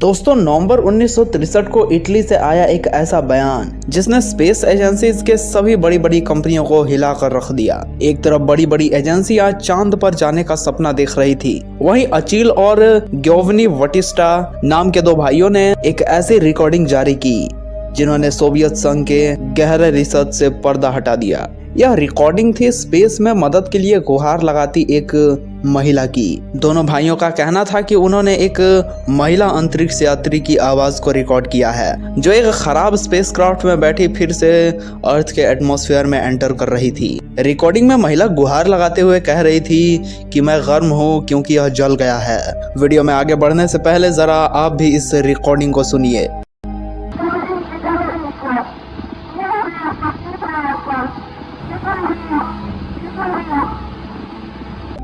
दोस्तों, नवंबर 1963 को इटली से आया एक ऐसा बयान जिसने स्पेस एजेंसीज के सभी बड़ी बड़ी कंपनियों को हिला कर रख दिया। एक तरफ बड़ी बड़ी एजेंसियां चांद पर जाने का सपना देख रही थी, वहीं अचील और गियोवनी बटिस्टा नाम के दो भाइयों ने एक ऐसी रिकॉर्डिंग जारी की जिन्होंने सोवियत संघ के गहरे रिसर्च से पर्दा हटा दिया। यह रिकॉर्डिंग थी स्पेस में मदद के लिए गुहार लगाती एक महिला की। दोनों भाइयों का कहना था कि उन्होंने एक महिला अंतरिक्ष यात्री की आवाज को रिकॉर्ड किया है जो एक खराब स्पेसक्राफ्ट में बैठी फिर से अर्थ के एटमॉस्फेयर में एंटर कर रही थी। रिकॉर्डिंग में महिला गुहार लगाते हुए कह रही थी कि मैं गर्म हूँ क्योंकि यह जल गया है। वीडियो में आगे बढ़ने से पहले जरा आप भी इस रिकॉर्डिंग को सुनिए।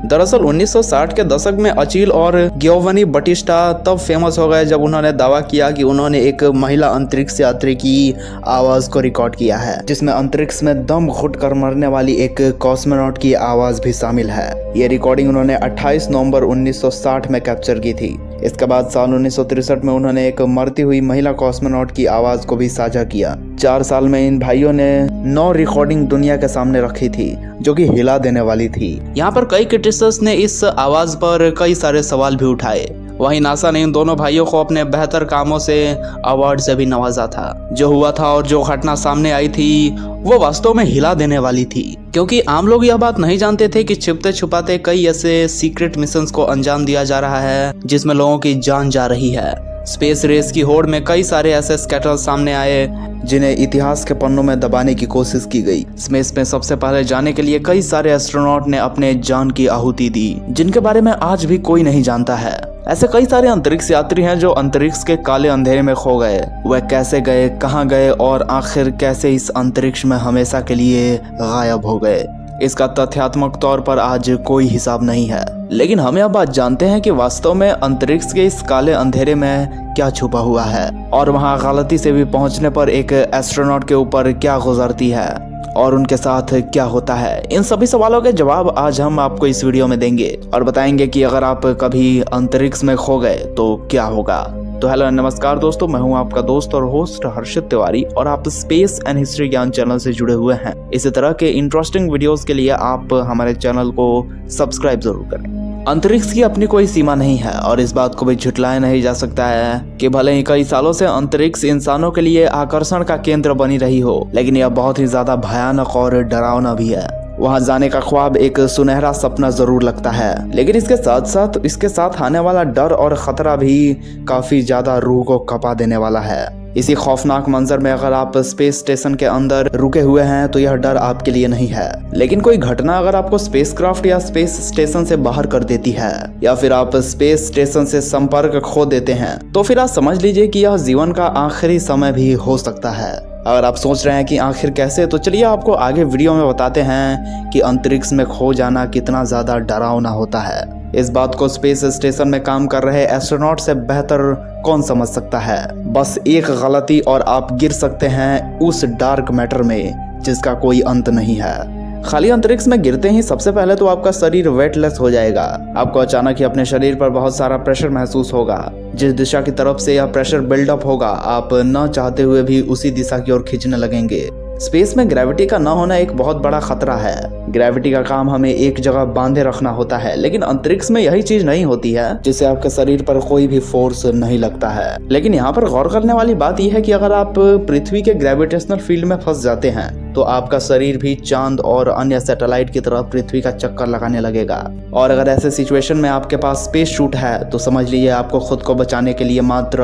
दरअसल 1960 के दशक में अचील और गियोवनी बटिस्टा तब फेमस हो गए जब उन्होंने दावा किया कि उन्होंने एक महिला अंतरिक्ष यात्री की आवाज को रिकॉर्ड किया है, जिसमें अंतरिक्ष में दम घुट कर मरने वाली एक कॉस्मोनॉट की आवाज भी शामिल है। ये रिकॉर्डिंग उन्होंने 28 नवंबर 1960 में कैप्चर की थी। इसके बाद साल 1963 में उन्होंने एक मरती हुई महिला कॉस्मोनॉट की आवाज को भी साझा किया। 4 साल में इन भाइयों ने 9 रिकॉर्डिंग दुनिया के सामने रखी थी जो कि हिला देने वाली थी। यहाँ पर कई क्रिटिक्स ने इस आवाज पर कई सारे सवाल भी उठाए। वहीं नासा ने इन दोनों भाइयों को अपने बेहतर कामों से अवार्ड से भी नवाजा था। जो हुआ था और जो घटना सामने आई थी वो वास्तव में हिला देने वाली थी, क्योंकि आम लोग यह बात नहीं जानते थे कि छिपते छुपाते कई ऐसे सीक्रेट मिशंस को अंजाम दिया जा रहा है जिसमें लोगों की जान जा रही है। स्पेस रेस की होड़ में कई सारे ऐसे स्कैटल सामने आए जिन्हें इतिहास के पन्नों में दबाने की कोशिश की गई। स्पेस में सबसे पहले जाने के लिए कई सारे एस्ट्रोनॉट ने अपने जान की आहुति दी जिनके बारे में आज भी कोई नहीं जानता है। ऐसे कई सारे अंतरिक्ष यात्री हैं जो अंतरिक्ष के काले अंधेरे में खो गए। वह कैसे गए, कहां गए और आखिर कैसे इस अंतरिक्ष में हमेशा के लिए गायब हो गए, इसका तथ्यात्मक तौर पर आज कोई हिसाब नहीं है। लेकिन हम यह बात जानते हैं कि वास्तव में अंतरिक्ष के इस काले अंधेरे में क्या छुपा हुआ है और वहां गलती से भी पहुंचने पर एक एस्ट्रोनॉट के ऊपर क्या गुजरती है और उनके साथ क्या होता है। इन सभी सवालों के जवाब आज हम आपको इस वीडियो में देंगे और बताएंगे कि अगर आप कभी अंतरिक्ष में खो गए तो क्या होगा। तो हेलो नमस्कार दोस्तों, मैं हूं आपका दोस्त और होस्ट हर्षित तिवारी और आप स्पेस एंड हिस्ट्री ज्ञान चैनल से जुड़े हुए हैं। इसी तरह के इंटरेस्टिंग वीडियोस के लिए आप हमारे चैनल को सब्सक्राइब जरूर करें। अंतरिक्ष की अपनी कोई सीमा नहीं है और इस बात को भी झुटलाया नहीं जा सकता है कि भले ही कई सालों से अंतरिक्ष इंसानों के लिए आकर्षण का केंद्र बनी रही हो, लेकिन यह बहुत ही ज्यादा भयानक और डरावना भी है। वहां जाने का ख्वाब एक सुनहरा सपना जरूर लगता है, लेकिन इसके साथ आने वाला डर और खतरा भी काफी ज्यादा रूह को कपा देने वाला है। इसी खौफनाक मंजर में अगर आप स्पेस स्टेशन के अंदर रुके हुए हैं तो यह डर आपके लिए नहीं है, लेकिन कोई घटना अगर आपको स्पेसक्राफ्ट या स्पेस स्टेशन से बाहर कर देती है या फिर आप स्पेस स्टेशन से संपर्क खो देते हैं तो फिर आप समझ लीजिए कि यह जीवन का आखिरी समय भी हो सकता है। अगर आप सोच रहे हैं कि आखिर कैसे, तो चलिए आपको आगे वीडियो में बताते हैं कि अंतरिक्ष में खो जाना कितना ज्यादा डरावना होता है। इस बात को स्पेस स्टेशन में काम कर रहे एस्ट्रोनॉट से बेहतर कौन समझ सकता है। बस एक गलती और आप गिर सकते हैं उस डार्क मैटर में जिसका कोई अंत नहीं है। खाली अंतरिक्ष में गिरते ही सबसे पहले तो आपका शरीर वेटलेस हो जाएगा। आपको अचानक ही अपने शरीर पर बहुत सारा प्रेशर महसूस होगा। जिस दिशा की तरफ से यह प्रेशर बिल्डअप होगा आप न चाहते हुए भी उसी दिशा की ओर खींचने लगेंगे। स्पेस में ग्रेविटी का न होना एक बहुत बड़ा खतरा है। ग्रेविटी का काम हमें एक जगह बांधे रखना होता है, लेकिन अंतरिक्ष में यही चीज नहीं होती है जिससे आपके शरीर पर कोई भी फोर्स नहीं लगता है। लेकिन यहाँ पर गौर करने वाली बात यह है कि अगर आप पृथ्वी के ग्रेविटेशनल फील्ड में फंस जाते हैं तो आपका शरीर भी चांद और अन्य सैटेलाइट की तरह पृथ्वी का चक्कर लगाने लगेगा। और अगर ऐसे सिचुएशन में आपके पास स्पेस सूट है तो समझ लीजिए आपको खुद को बचाने के लिए मात्र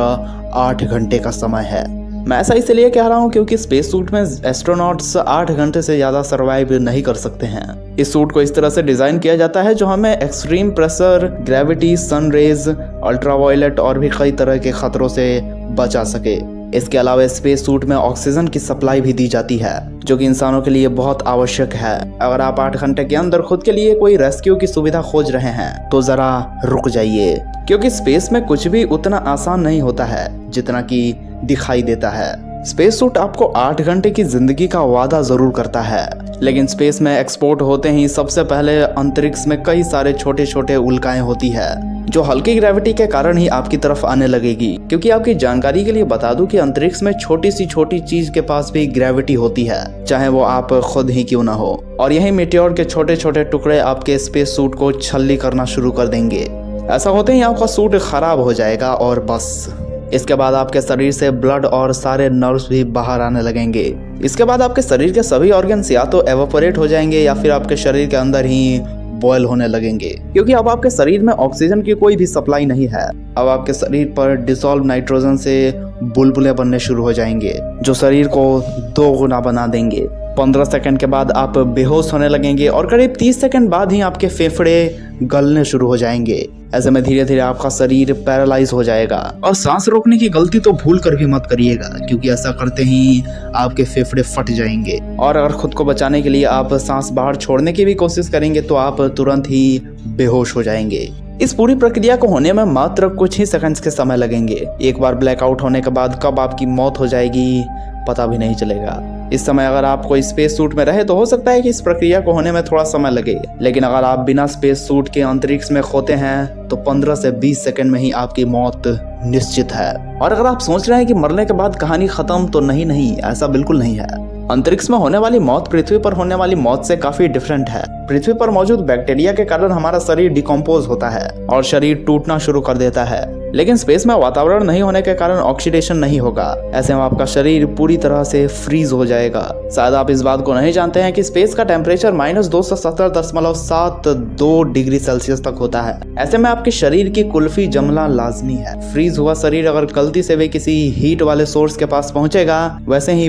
8 घंटे का समय है। मैं ऐसा इसलिए कह रहा हूँ क्योंकि स्पेस सूट में एस्ट्रोनॉट्स 8 घंटे से ज्यादा सरवाइव नहीं कर सकते हैं। इस सूट को इस तरह से डिजाइन किया जाता है जो हमें extreme pressure, gravity, sun rays, ultraviolet और भी कई तरह के खतरों से बचा सके। इसके अलावा स्पेस सूट में ऑक्सीजन की सप्लाई भी दी जाती है जो कि इंसानों के लिए बहुत आवश्यक है। अगर आप 8 घंटे के अंदर खुद के लिए कोई रेस्क्यू की सुविधा खोज रहे हैं तो जरा रुक जाइए, क्योंकि स्पेस में कुछ भी उतना आसान नहीं होता है जितना कि दिखाई देता है। स्पेस सूट आपको 8 घंटे की जिंदगी का वादा जरूर करता है, लेकिन स्पेस में एक्सपोर्ट होते ही सबसे पहले अंतरिक्ष में कई सारे छोटे छोटे उल्काएं होती है जो हल्की ग्रेविटी के कारण ही आपकी तरफ आने लगेगी। क्योंकि आपकी जानकारी के लिए बता दूं कि अंतरिक्ष में छोटी सी छोटी चीज के पास भी ग्रेविटी होती है, चाहे वो आप खुद ही क्यों ना हो। और यही मीटियोर के छोटे छोटे टुकड़े आपके स्पेस सूट को छल्ली करना शुरू कर देंगे। ऐसा होते ही आपका सूट खराब हो जाएगा और बस। इसके बाद आपके शरीर से ब्लड और सारे नर्व्स भी बाहर आने लगेंगे। इसके बाद आपके शरीर के सभी ऑर्गन्स या तो एवापोरेट हो जाएंगे या फिर आपके शरीर के अंदर ही बॉयल होने लगेंगे। क्योंकि अब आपके शरीर में ऑक्सीजन की कोई भी सप्लाई नहीं है। अब आपके शरीर पर डिसॉल्व नाइट्रोजन से बुलबुले बनने शुरू हो जाएंगे, जो शरीर को 2 गुना बना देंगे। 15 सेकंड के बाद आप बेहोश होने लगेंगे और करीब 30 सेकंड बाद ही आपके फेफड़े गलने शुरू हो जाएंगे। ऐसे में धीरे धीरे आपका शरीर पैरालाइज हो जाएगा। और सांस रोकने की गलती तो भूल कर भी मत करिएगा, क्योंकि ऐसा करते ही आपके फेफड़े फट जाएंगे। और अगर खुद को बचाने के लिए आप सांस बाहर छोड़ने की भी कोशिश करेंगे तो आप तुरंत ही बेहोश हो जाएंगे। इस पूरी प्रक्रिया को होने में मात्र कुछ ही सेकंड्स के समय लगेंगे। एक बार ब्लैकआउट होने के बाद कब आपकी मौत हो जाएगी पता भी नहीं चलेगा। इस समय अगर आप कोई स्पेस सूट में रहे तो हो सकता है कि इस प्रक्रिया को होने में थोड़ा समय लगे, लेकिन अगर आप बिना स्पेस सूट के अंतरिक्ष में खोते हैं तो 15 से 20 सेकंड में ही आपकी मौत निश्चित है। और अगर आप सोच रहे हैं कि मरने के बाद कहानी खत्म, तो नहीं, ऐसा बिल्कुल नहीं है। अंतरिक्ष में होने वाली मौत पृथ्वी पर होने वाली मौत से काफी डिफरेंट है। पृथ्वी पर मौजूद बैक्टीरिया के कारण हमारा शरीर डिकम्पोज होता है और शरीर टूटना शुरू कर देता है, लेकिन स्पेस में वातावरण नहीं होने के कारण ऑक्सीडेशन नहीं होगा। ऐसे में आपका शरीर पूरी तरह से फ्रीज हो जाएगा। शायद आप इस बात को नहीं जानते हैं कि स्पेस का टेम्परेचर -270.72 डिग्री सेल्सियस तक होता है। ऐसे में आपके शरीर की कुल्फी जमना लाजमी है। फ्रीज हुआ शरीर अगर गलती से भी किसी हीट वाले सोर्स के पास पहुंचेगा, वैसे ही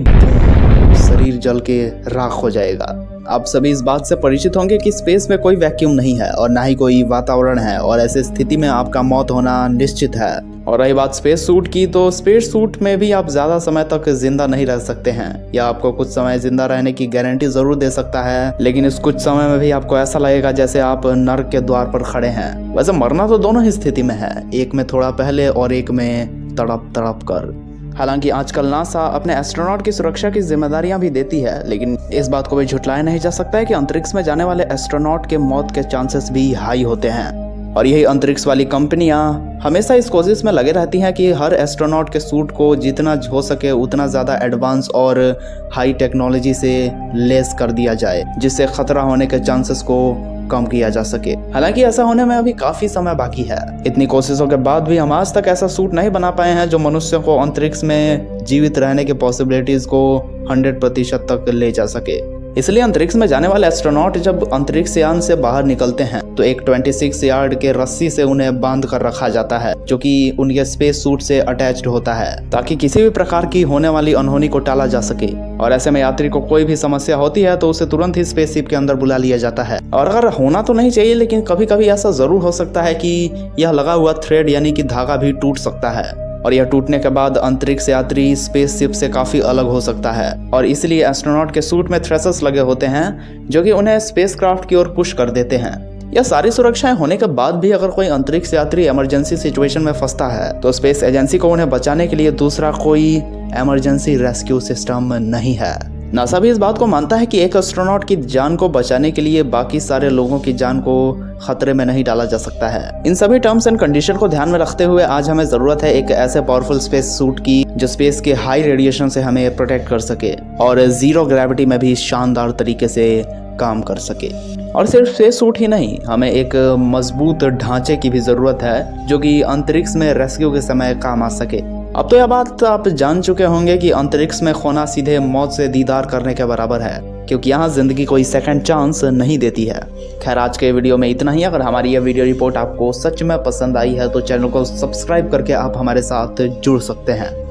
शरीर जल के राख हो जाएगा। आप सभी इस बात से परिचित होंगे कि स्पेस में कोई वैक्यूम नहीं है और ना ही कोई वातावरण है, और ऐसी स्थिति में आपका मौत होना निश्चित है। और रही बात स्पेस सूट की, तो स्पेस सूट में भी आप ज्यादा समय तक जिंदा नहीं रह सकते हैं। या आपको कुछ समय जिंदा रहने की गारंटी जरूर दे सकता है, लेकिन इस कुछ समय में भी आपको ऐसा लगेगा जैसे आप नर्क के द्वार पर खड़े हैं। वैसे मरना तो दोनों ही स्थिति में है, एक में थोड़ा पहले और एक में तड़प तड़प कर। हालांकि आजकल नासा अपने एस्ट्रोनॉट की सुरक्षा की जिम्मेदारियां भी देती है, लेकिन इस बात को भी झुटलाया नहीं जा सकता है कि अंतरिक्ष में जाने वाले एस्ट्रोनॉट के मौत के चांसेस भी हाई होते हैं। और यही अंतरिक्ष वाली कंपनियां हमेशा इस कोशिश में लगे रहती हैं कि हर एस्ट्रोनॉट के सूट को जितना हो सके उतना ज़्यादा एडवांस और हाई टेक्नोलॉजी से लेस कर दिया जाए, जिससे खतरा होने के चांसेस को कम किया जा सके। हालांकि ऐसा होने में अभी काफी समय बाकी है। इतनी कोशिशों के बाद भी हम आज तक ऐसा सूट नहीं बना पाए हैं जो मनुष्यों को अंतरिक्ष में जीवित रहने के पॉसिबिलिटीज को 100% तक ले जा सके। इसलिए अंतरिक्ष में जाने वाले एस्ट्रोनॉट जब अंतरिक्ष यान से बाहर निकलते हैं तो एक 26 यार्ड के रस्सी से उन्हें बांध कर रखा जाता है, जो कि उनके स्पेस सूट से अटैच्ड होता है, ताकि किसी भी प्रकार की होने वाली अनहोनी को टाला जा सके। और ऐसे में यात्री को कोई भी समस्या होती है तो उसे तुरंत ही स्पेसशिप के अंदर बुला लिया जाता है। और अगर होना तो नहीं चाहिए, लेकिन कभी कभी ऐसा जरूर हो सकता है कि यह लगा हुआ थ्रेड यानी कि धागा भी टूट सकता है, और यह टूटने के बाद अंतरिक्ष यात्री स्पेसशिप से काफी अलग हो सकता है। और इसलिए एस्ट्रोनॉट के सूट में थ्रेसर्स लगे होते हैं जो कि उन्हें स्पेसक्राफ्ट की ओर पुश कर देते हैं। यह सारी सुरक्षाएं होने के बाद भी अगर कोई अंतरिक्ष यात्री इमरजेंसी सिचुएशन में फंसता है तो स्पेस एजेंसी को उन्हें बचाने के लिए दूसरा कोई इमरजेंसी रेस्क्यू सिस्टम नहीं है। नासा भी इस बात को मानता है कि एक एस्ट्रोनॉट की जान को बचाने के लिए बाकी सारे लोगों की जान को खतरे में नहीं डाला जा सकता है। इन सभी टर्म्स एंड कंडीशन को ध्यान में रखते हुए आज हमें जरूरत है एक ऐसे पावरफुल स्पेस सूट की जो स्पेस के हाई रेडिएशन से हमें प्रोटेक्ट कर सके और जीरो ग्रेविटी में भी शानदार तरीके से काम कर सके। और सिर्फ स्पेस सूट ही नहीं, हमें एक मजबूत ढांचे की भी जरूरत है जो कि अंतरिक्ष में रेस्क्यू के समय काम आ सके। अब तो यह बात आप जान चुके होंगे कि अंतरिक्ष में खोना सीधे मौत से दीदार करने के बराबर है, क्योंकि यहाँ जिंदगी कोई सेकंड चांस नहीं देती है। खैर, आज के वीडियो में इतना ही। अगर हमारी यह वीडियो रिपोर्ट आपको सच में पसंद आई है तो चैनल को सब्सक्राइब करके आप हमारे साथ जुड़ सकते हैं।